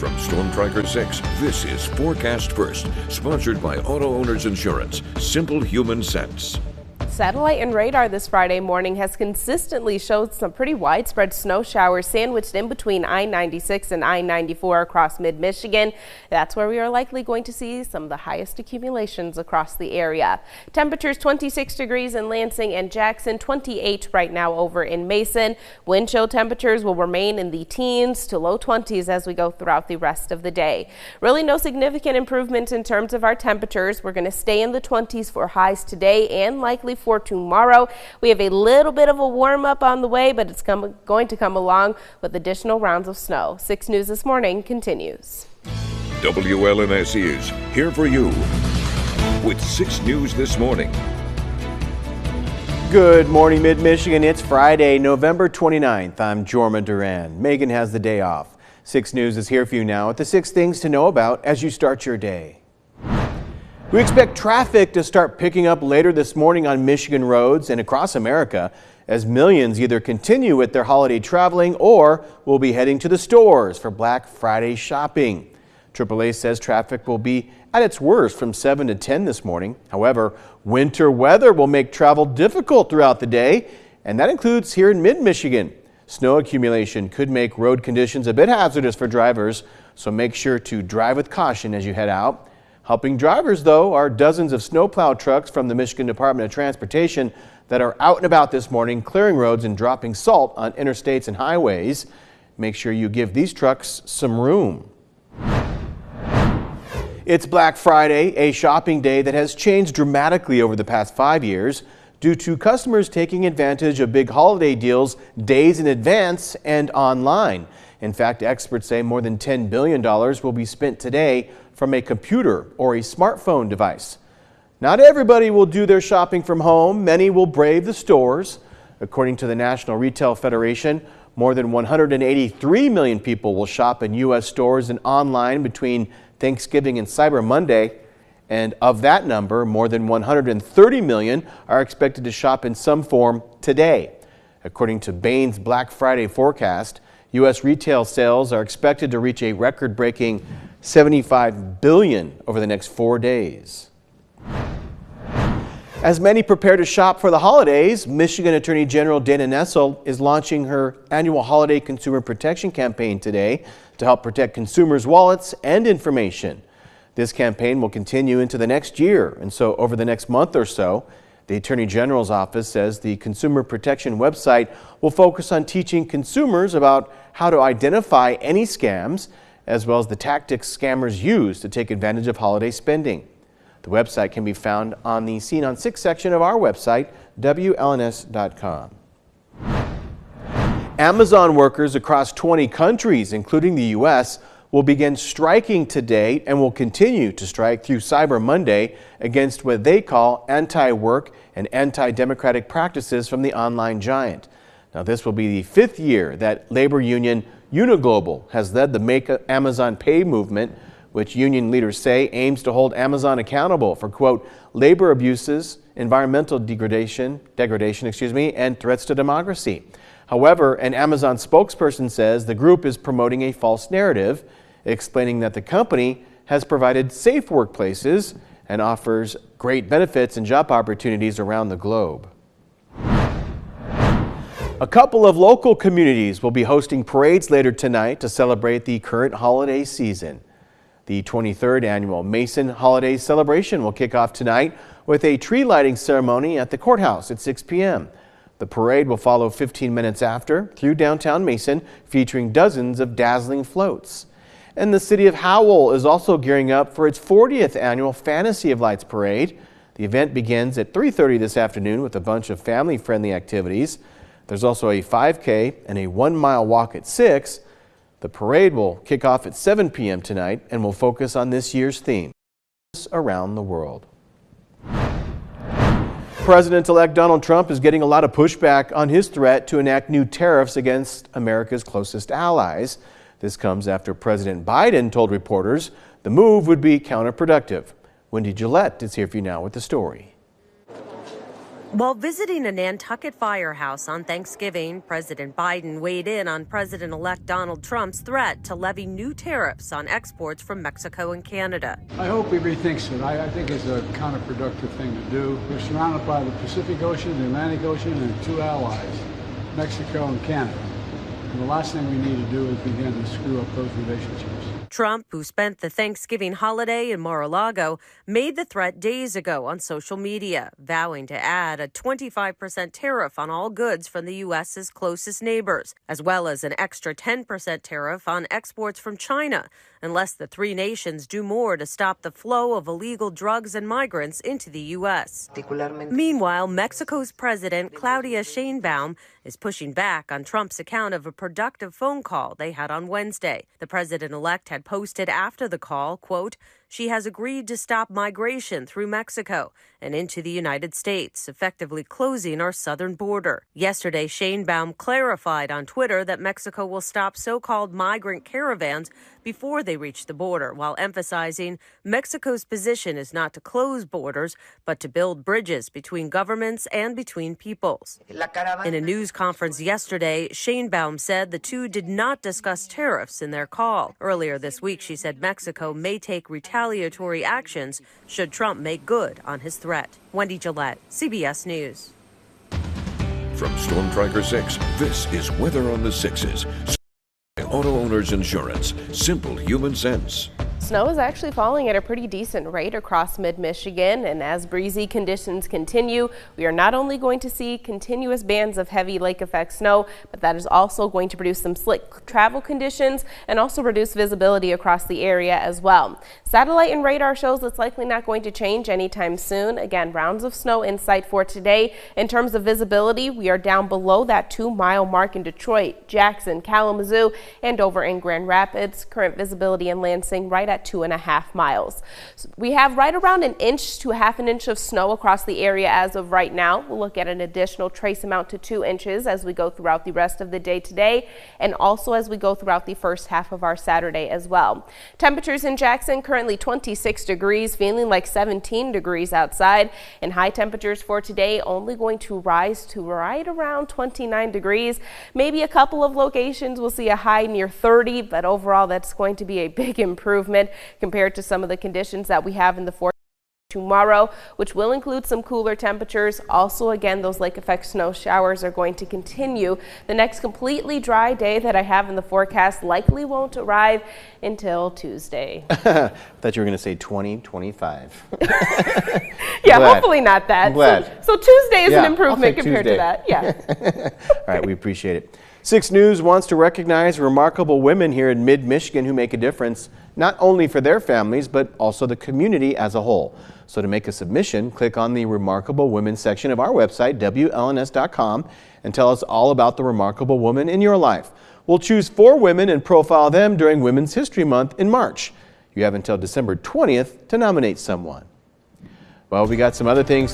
From Storm Tracker 6, this is Forecast First, sponsored by Auto Owners Insurance. Simple human sense. Satellite and radar this Friday morning has consistently showed some pretty widespread snow showers sandwiched in between I-96 and I-94 across mid-Michigan. That's where we are likely going to see some of the highest accumulations across the area. Temperatures 26 degrees in Lansing and Jackson, 28 right now over in Mason. Wind chill temperatures will remain in the teens to low 20s as we go throughout the rest of the day. Really no significant improvement in terms of our temperatures. We're going to stay in the 20s for highs today and likely for tomorrow. We have a little bit of a warm up on the way, but it's going to come along with additional rounds of snow. 6 News This Morning continues. WLNS is here for you with 6 News This Morning. Good morning, Mid-Michigan. It's Friday, November 29th. I'm Jorma Duran. Megan has the day off. 6 News is here for you now with the 6 things to know about as you start your day. We expect traffic to start picking up later this morning on Michigan roads and across America as millions either continue with their holiday traveling or will be heading to the stores for Black Friday shopping. AAA says traffic will be at its worst from 7 to 10 this morning. However, winter weather will make travel difficult throughout the day, and that includes here in mid-Michigan. Snow accumulation could make road conditions a bit hazardous for drivers, so make sure to drive with caution as you head out. Helping drivers, though, are dozens of snowplow trucks from the Michigan Department of Transportation that are out and about this morning, clearing roads and dropping salt on interstates and highways. Make sure you give these trucks some room. It's Black Friday, a shopping day that has changed dramatically over the past 5 years due to customers taking advantage of big holiday deals days in advance and online. In fact, experts say more than $10 billion will be spent today from a computer or a smartphone device. Not everybody will do their shopping from home. Many will brave the stores. According to the National Retail Federation, more than 183 million people will shop in U.S. stores and online between Thanksgiving and Cyber Monday. And of that number, more than 130 million are expected to shop in some form today. According to Bain's Black Friday forecast, U.S. retail sales are expected to reach a record-breaking $75 billion over the next 4 days. As many prepare to shop for the holidays, Michigan Attorney General Dana Nessel is launching her annual holiday consumer protection campaign today to help protect consumers' wallets and information. This campaign will continue into the next year, and so over the next month or so, the Attorney General's office says the Consumer Protection website will focus on teaching consumers about how to identify any scams, as well as the tactics scammers use to take advantage of holiday spending. The website can be found on the Seen on 6 section of our website, WLNS.com. Amazon workers across 20 countries, including the U.S., will begin striking today and will continue to strike through Cyber Monday against what they call anti-work and anti-democratic practices from the online giant. Now, this will be the 5th year that labor union Uniglobal has led the Make Amazon Pay movement, which union leaders say aims to hold Amazon accountable for, quote, labor abuses, environmental degradation, and threats to democracy. However, an Amazon spokesperson says the group is promoting a false narrative, explaining that the company has provided safe workplaces and offers great benefits and job opportunities around the globe. A couple of local communities will be hosting parades later tonight to celebrate the current holiday season. The 23rd annual Mason Holiday Celebration will kick off tonight with a tree lighting ceremony at the courthouse at 6 p.m. The parade will follow 15 minutes after through downtown Mason, featuring dozens of dazzling floats. And the city of Howell is also gearing up for its 40th annual Fantasy of Lights parade. The event begins at 3:30 this afternoon with a bunch of family-friendly activities. There's also a 5K and a 1-mile walk at 6. The parade will kick off at 7 p.m. tonight and will focus on this year's theme, around the world. President-elect Donald Trump is getting a lot of pushback on his threat to enact new tariffs against America's closest allies. This comes after President Biden told reporters the move would be counterproductive. Wendy Gillette is here for you now with the story. While visiting a Nantucket firehouse on Thanksgiving, President Biden weighed in on President-elect Donald Trump's threat to levy new tariffs on exports from Mexico and Canada. I hope he rethinks it. I think it's a counterproductive thing to do. We're surrounded by the Pacific Ocean, the Atlantic Ocean, and two allies, Mexico and Canada. And the last thing we need to do is begin to screw up those relationships. Trump, who spent the Thanksgiving holiday in Mar-a-Lago, made the threat days ago on social media, vowing to add a 25% tariff on all goods from the U.S.'s closest neighbors, as well as an extra 10% tariff on exports from China, unless the three nations do more to stop the flow of illegal drugs and migrants into the U.S. Meanwhile, Mexico's President Claudia Sheinbaum is pushing back on Trump's account of a productive phone call they had on Wednesday. The president-elect had posted after the call, quote, "She has agreed to stop migration through Mexico and into the United States, effectively closing our southern border." Yesterday, Sheinbaum clarified on Twitter that Mexico will stop so-called migrant caravans before they reach the border, while emphasizing Mexico's position is not to close borders, but to build bridges between governments and between peoples. In a news conference yesterday, Sheinbaum said the two did not discuss tariffs in their call. Earlier this week, she said Mexico may take retaliatory actions should Trump make good on his threat. Wendy Gillette, CBS News. From Storm Tracker 6, this is Weather on the Sixes. Auto Owners Insurance. Simple human sense. Snow is actually falling at a pretty decent rate across mid-Michigan, and as breezy conditions continue, we are not only going to see continuous bands of heavy lake effect snow, but that is also going to produce some slick travel conditions and also reduce visibility across the area as well. Satellite and radar shows it's likely not going to change anytime soon. Again, rounds of snow in sight for today. In terms of visibility, we are down below that 2-mile mark in Detroit, Jackson, Kalamazoo, and over in Grand Rapids. Current visibility in Lansing right at 2.5 miles. So we have right around an inch to half an inch of snow across the area as of right now. We'll look at an additional trace amount to 2 inches as we go throughout the rest of the day today, and also as we go throughout the first half of our Saturday as well. Temperatures in Jackson currently 26 degrees, feeling like 17 degrees outside, and high temperatures for today only going to rise to right around 29 degrees. Maybe a couple of locations will see a high near 30, but overall that's going to be a big improvement compared to some of the conditions that we have in the forecast tomorrow, which will include some cooler temperatures. Also, again, those lake effect snow showers are going to continue. The next completely dry day that I have in the forecast likely won't arrive until Tuesday. I thought you were going to say 2025. Yeah, hopefully not that. I'm glad. So Tuesday is an I'll improvement take compared Tuesday. to that. Yeah. All right, we appreciate it. 6 News wants to recognize remarkable women here in mid-Michigan who make a difference, not only for their families, but also the community as a whole. So to make a submission, click on the Remarkable Women section of our website, WLNS.com, and tell us all about the remarkable woman in your life. We'll choose 4 women and profile them during Women's History Month in March. You have until December 20th to nominate someone. Well, we got some other things to